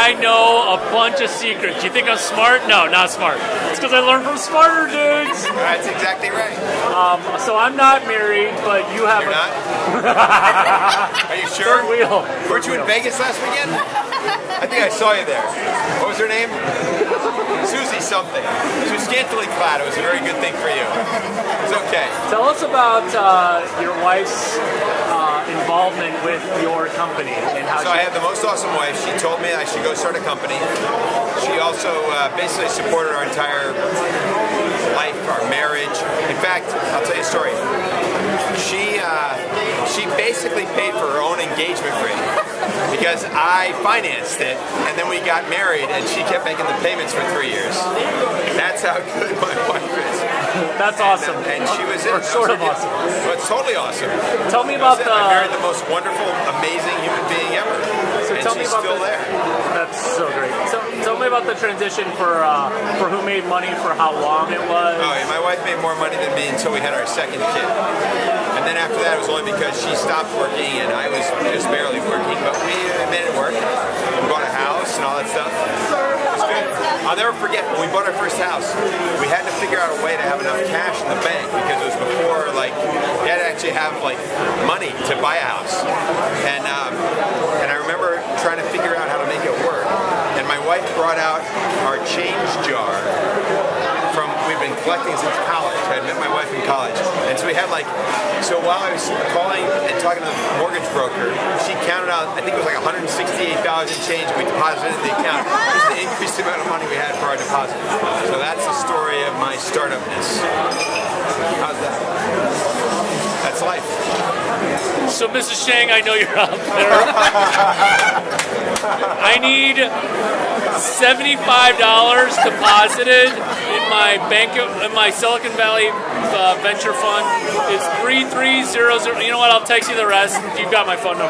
I know a bunch of secrets. You think I'm smart? No, not smart. It's because I learned from smarter dudes. That's exactly right. So I'm not married, but you have. You're not? Are you sure? Third wheel. Weren't you in Vegas last weekend? I think I saw you there. What was her name? Susie something. She was scantily clad. It was a very good thing for you. It's okay. Tell us about your wife's involvement with your company and how. So I had the most awesome wife. She told me I should go start a company. She also basically supported our entire life, our marriage. In fact, I'll tell you a story. She basically paid for her own engagement ring because I financed it, and then we got married, and she kept making the payments for 3 years. That's how good my wife is. That's awesome. And she was in. Or sort of awesome. Well, it's totally awesome. Tell me about the. I married the most wonderful, amazing human being ever. So and tell me she's about still there. That's so great. So tell me about the transition for who made money, for how long it was. Oh, yeah, my wife made more money than me until we had our second kid. And then after that, it was only because she stopped working and I was just barely working. But we made it work. We bought a house and all that stuff. It was good. I'll never forget when we bought our first house, we had to figure out a way to have enough cash in the bank because it was before, like, you had to actually have, like, money to buy a house. And I remember trying to figure out how to make it work. And my wife brought out our change jar from, we've been collecting since college. I met my wife in college. And so we had so while I was calling and talking to the mortgage broker, she counted out, I think it was like $168 in change we deposited in the account. Just to increase the amount of money we had for our deposit. So that's the story of my startupness. How's that? That's life. So Mrs. Shang, I know you're out there. I need $75 deposited in my Silicon Valley venture fund. It's 3300. You know what? I'll text you the rest. You've got my phone number.